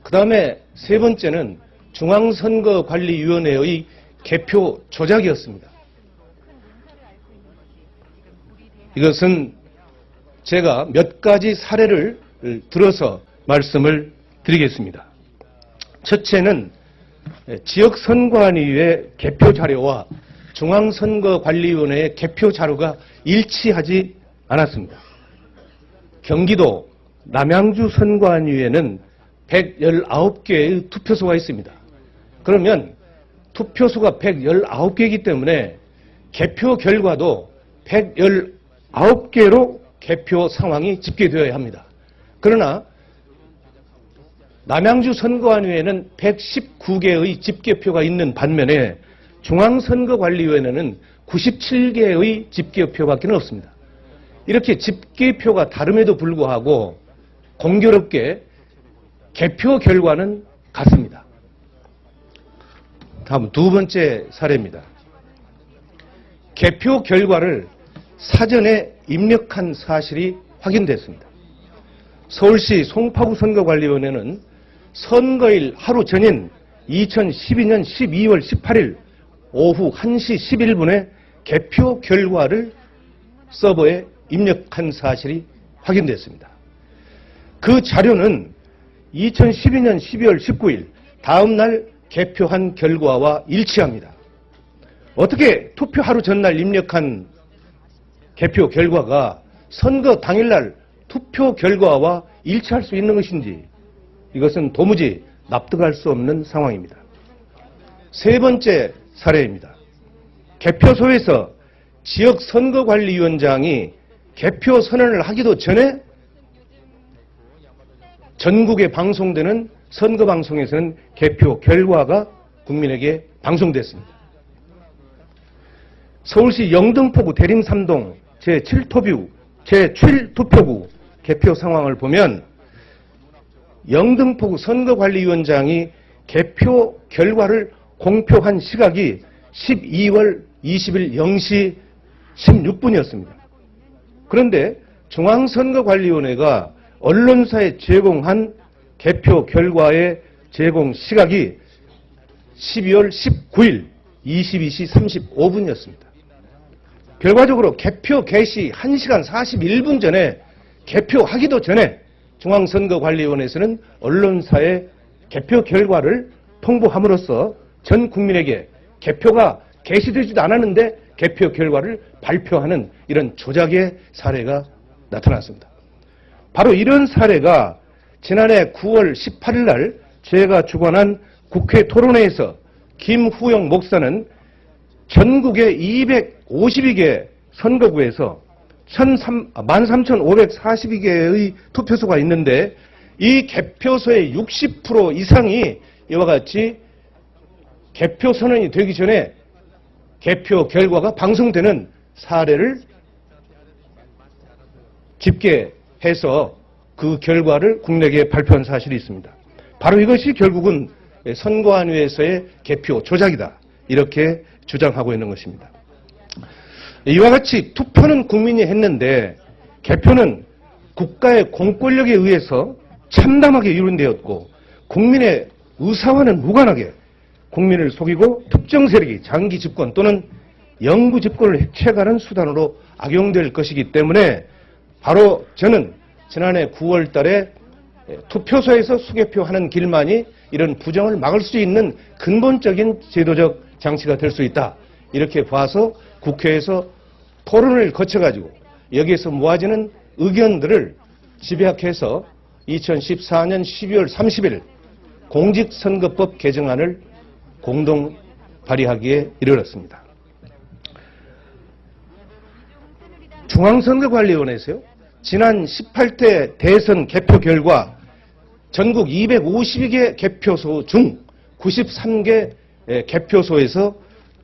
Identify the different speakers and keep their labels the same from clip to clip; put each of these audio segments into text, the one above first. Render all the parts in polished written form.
Speaker 1: 그 다음에 세 번째는 중앙선거관리위원회의 개표 조작이었습니다. 이것은 제가 몇 가지 사례를 들어서 말씀을 드리겠습니다. 첫째는 지역선관위의 개표 자료와 중앙선거관리위원회의 개표 자료가 일치하지 않았습니다. 경기도 남양주 선관위에는 119개의 투표소가 있습니다. 그러면 투표소가 119개이기 때문에 개표 결과도 119개로 개표 상황이 집계되어야 합니다. 그러나 남양주 선거관위에는 119개의 집계표가 있는 반면에 중앙선거관리위원회는 97개의 집계표밖에 없습니다. 이렇게 집계표가 다름에도 불구하고 공교롭게 개표 결과는 같습니다. 다음 두 번째 사례입니다. 개표 결과를 사전에 입력한 사실이 확인됐습니다. 서울시 송파구 선거관리위원회는 선거일 하루 전인 2012년 12월 18일 오후 1시 11분에 개표 결과를 서버에 입력한 사실이 확인됐습니다. 그 자료는 2012년 12월 19일 다음 날 개표한 결과와 일치합니다. 어떻게 투표 하루 전날 입력한 개표 결과가 선거 당일날 투표 결과와 일치할 수 있는 것인지 이것은 도무지 납득할 수 없는 상황입니다. 세 번째 사례입니다. 개표소에서 지역선거관리위원장이 개표 선언을 하기도 전에 전국에 방송되는 선거방송에서는 개표 결과가 국민에게 방송됐습니다. 서울시 영등포구 대림3동 제7투표구 개표 상황을 보면 영등포구 선거관리위원장이 개표 결과를 공표한 시각이 12월 20일 0시 16분이었습니다. 그런데 중앙선거관리위원회가 언론사에 제공한 개표 결과의 제공 시각이 12월 19일 22시 35분이었습니다. 결과적으로 개표 개시 1시간 41분 전에 개표하기도 전에 중앙선거관리위원회에서는 언론사에 개표 결과를 통보함으로써 전 국민에게 개표가 개시되지도 않았는데 개표 결과를 발표하는 이런 조작의 사례가 나타났습니다. 바로 이런 사례가 지난해 9월 18일 날 제가 주관한 국회 토론회에서 김후영 목사는 전국의 252개 선거구에서 13,542개의 투표소가 있는데 이 개표소의 60% 이상이 이와 같이 개표 선언이 되기 전에 개표 결과가 방송되는 사례를 집계해서 그 결과를 국내에 발표한 사실이 있습니다. 바로 이것이 결국은 선거안위에서의 개표 조작이다. 이렇게 주장하고 있는 것입니다. 이와 같이 투표는 국민이 했는데 개표는 국가의 공권력에 의해서 참담하게 이룬되었고 국민의 의사와는 무관하게 국민을 속이고 특정 세력이 장기 집권 또는 영구 집권을 해체하는 수단으로 악용될 것이기 때문에 바로 저는 지난해 9월 달에 투표소에서 수개표하는 길만이 이런 부정을 막을 수 있는 근본적인 제도적 장치가 될 수 있다. 이렇게 봐서 국회에서 토론을 거쳐가지고 여기에서 모아지는 의견들을 집약해서 2014년 12월 30일 공직선거법 개정안을 공동 발의하기에 이르렀습니다. 중앙선거관리위원회에서요. 지난 18대 대선 개표 결과 전국 252개 개표소 중 93개 개표소에서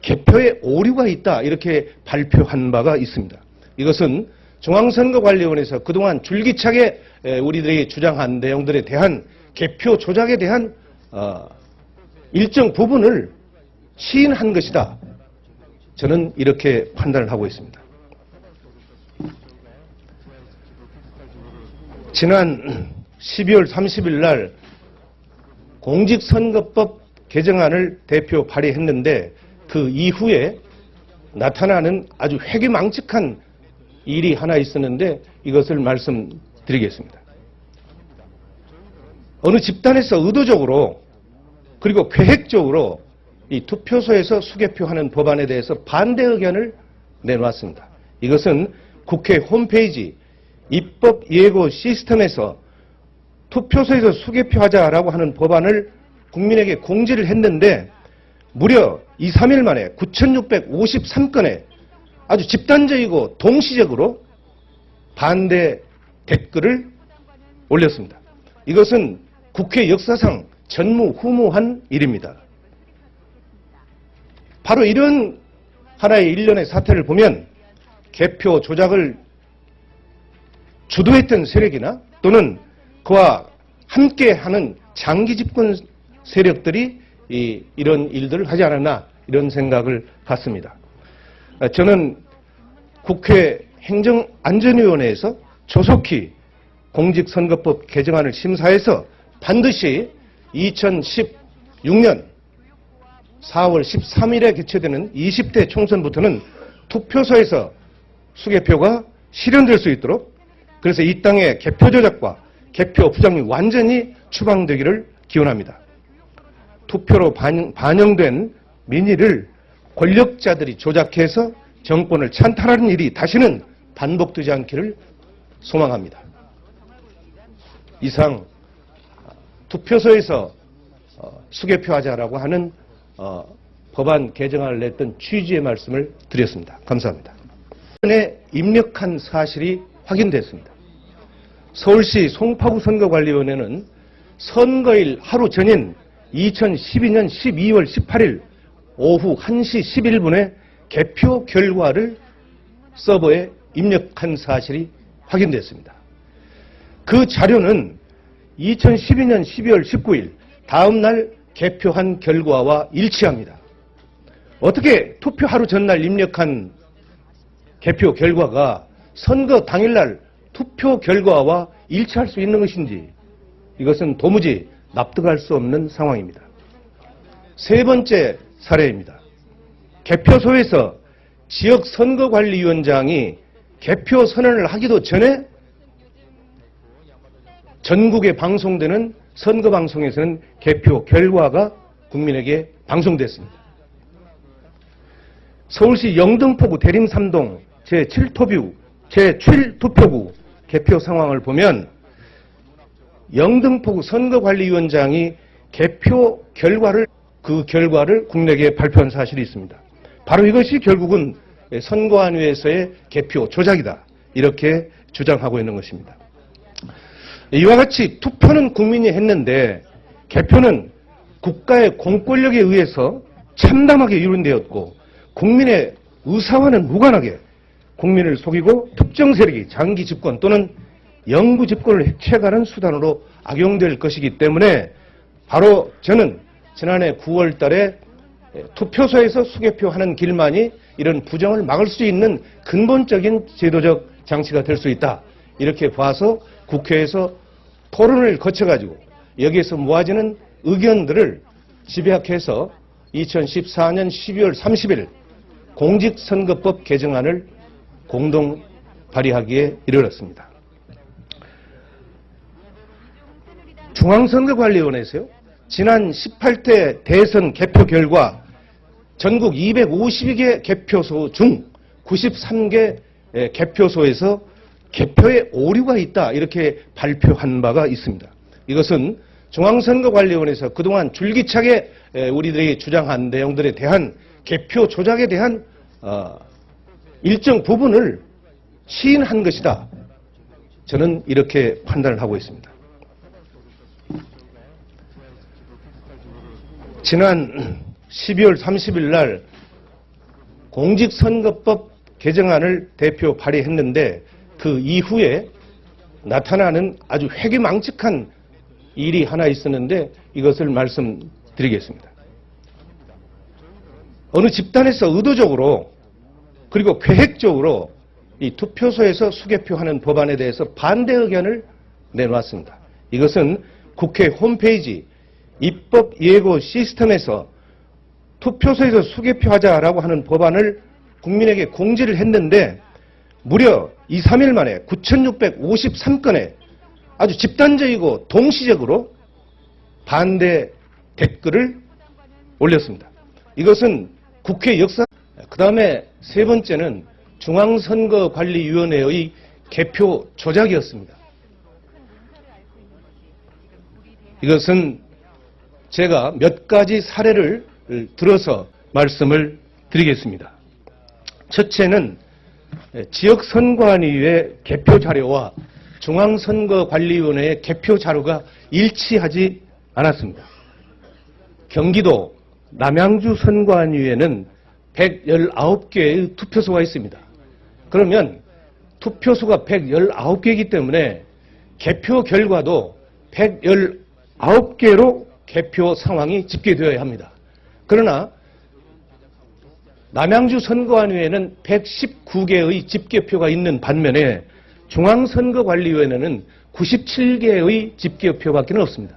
Speaker 1: 개표에 오류가 있다 이렇게 발표한 바가 있습니다. 이것은 중앙선거관리위원회에서 그동안 줄기차게 우리들이 주장한 내용들에 대한 개표 조작에 대한 일정 부분을 시인한 것이다. 저는 이렇게 판단을 하고 있습니다. 지난 12월 30일 날 공직선거법 개정안을 대표 발의했는데 그 이후에 나타나는 아주 회기망측한 일이 하나 있었는데 이것을 말씀드리겠습니다. 어느 집단에서 의도적으로 그리고 계획적으로 이 투표소에서 수개표하는 법안에 대해서 반대 의견을 내놓았습니다. 이것은 국회 홈페이지 입법 예고 시스템에서 투표소에서 수개표하자라고 하는 법안을 국민에게 공지를 했는데 무려 2, 3일 만에 9,653건의 아주 집단적이고 동시적으로 반대 댓글을 올렸습니다. 이것은 국회 역사상 전무후무한 일입니다. 바로 이런 하나의 일련의 사태를 보면 개표 조작을 주도했던 세력이나 또는 그와 함께하는 장기 집권 세력들이 이런 일들을 하지 않았나 이런 생각을 갖습니다. 저는 국회 행정안전위원회에서 조속히 공직선거법 개정안을 심사해서 반드시 2016년 4월 13일에 개최되는 20대 총선부터는 투표소에서 수개표가 실현될 수 있도록 그래서 이 땅의 개표 조작과 개표 부정이 완전히 추방되기를 기원합니다. 투표로 반영된 민의를 권력자들이 조작해서 정권을 찬탈하는 일이 다시는 반복되지 않기를 소망합니다. 이상 투표소에서 수개표하자라고 하는 법안 개정안을 냈던 취지의 말씀을 드렸습니다. 감사합니다. 이번에 입력한 사실이 확인됐습니다. 서울시 송파구 선거관리위원회는 선거일 하루 전인 2012년 12월 18일 오후 1시 11분에 개표 결과를 서버에 입력한 사실이 확인됐습니다. 그 자료는 2012년 12월 19일 다음 날 개표한 결과와 일치합니다. 어떻게 투표 하루 전날 입력한 개표 결과가 선거 당일날 투표 결과와 일치할 수 있는 것인지 이것은 도무지 납득할 수 없는 상황입니다. 세 번째 사례입니다. 개표소에서 지역선거관리위원장이 개표 선언을 하기도 전에 전국에 방송되는 선거방송에서는 개표 결과가 국민에게 방송됐습니다. 서울시 영등포구 대림삼동 제7투표구 개표 상황을 보면 영등포구 선거관리위원장이 개표 결과를 국민에게 발표한 사실이 있습니다. 바로 이것이 결국은 선거안위에서의 개표 조작이다. 이렇게 주장하고 있는 것입니다. 이와 같이 투표는 국민이 했는데 개표는 국가의 공권력에 의해서 참담하게 이룬되었고 국민의 의사와는 무관하게 국민을 속이고 특정 세력이 장기 집권 또는 영구 집권을 해체하는 수단으로 악용될 것이기 때문에 바로 저는 지난해 9월 달에 투표소에서 수개표하는 길만이 이런 부정을 막을 수 있는 근본적인 제도적 장치가 될 수 있다. 이렇게 봐서 국회에서 토론을 거쳐가지고 여기에서 모아지는 의견들을 집약해서 2014년 12월 30일 공직선거법 개정안을 공동 발의하기에 이르렀습니다. 중앙선거관리위원회에서요. 지난 18대 대선 개표 결과 전국 252개 개표소 중 93개 개표소에서 개표에 오류가 있다 이렇게 발표한 바가 있습니다. 이것은 중앙선거관리위원회에서 그동안 줄기차게 우리들이 주장한 내용들에 대한 개표 조작에 대한 일정 부분을 시인한 것이다. 저는 이렇게 판단을 하고 있습니다. 지난 12월 30일 날 공직선거법 개정안을 대표 발의했는데 그 이후에 나타나는 아주 회기망측한 일이 하나 있었는데 이것을 말씀드리겠습니다. 어느 집단에서 의도적으로 그리고 계획적으로 이 투표소에서 수개표하는 법안에 대해서 반대 의견을 내놓았습니다. 이것은 국회 홈페이지 입법 예고 시스템에서 투표소에서 수개표하자라고 하는 법안을 국민에게 공지를 했는데 무려 2, 3일 만에 9,653건의 아주 집단적이고 동시적으로 반대 댓글을 올렸습니다. 이것은 국회 역사. 그 다음에 세 번째는 중앙선거관리위원회의 개표 조작이었습니다. 이것은 제가 몇 가지 사례를 들어서 말씀을 드리겠습니다. 첫째는 지역선관위의 개표 자료와 중앙선거관리위원회의 개표 자료가 일치하지 않았습니다. 경기도 남양주 선관위에는 119개의 투표소가 있습니다. 그러면 투표소가 119개이기 때문에 개표 결과도 119개로 개표 상황이 집계되어야 합니다. 그러나 남양주 선거관위에는 119개의 집계표가 있는 반면에 중앙선거관리위원회는 97개의 집계표밖에 없습니다.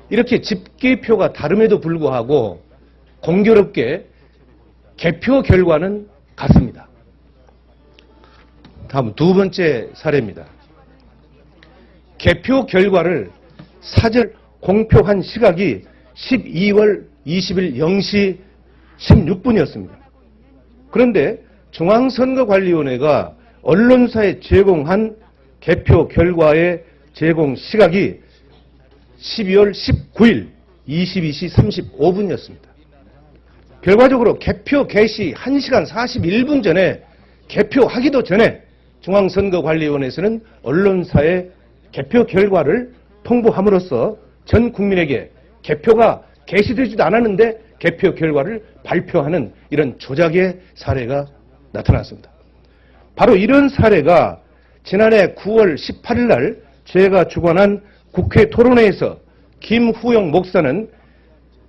Speaker 1: 이렇게 집계표가 다름에도 불구하고 공교롭게 개표 결과는 같습니다. 다음 두 번째 사례입니다. 개표 결과를 사전 공표한 시각이 12월 20일 0시 16분이었습니다. 그런데 중앙선거관리위원회가 언론사에 제공한 개표 결과의 제공 시각이 12월 19일 22시 35분이었습니다. 결과적으로 개표 개시 1시간 41분 전에 개표하기도 전에 중앙선거관리위원회에서는 언론사에 개표 결과를 통보함으로써 전 국민에게 개표가 개시되지도 않았는데 개표 결과를 발표하는 이런 조작의 사례가 나타났습니다. 바로 이런 사례가 지난해 9월 18일 날 제가 주관한 국회 토론회에서 김후영 목사는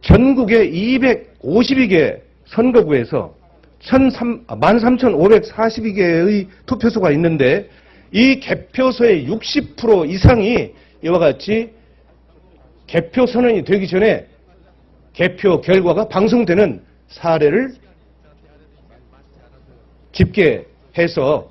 Speaker 1: 전국의 252개 선거구에서 13,542개의 투표소가 있는데 이 개표소의 60% 이상이 이와 같이 개표 선언이 되기 전에 개표 결과가 방송되는 사례를 집계해서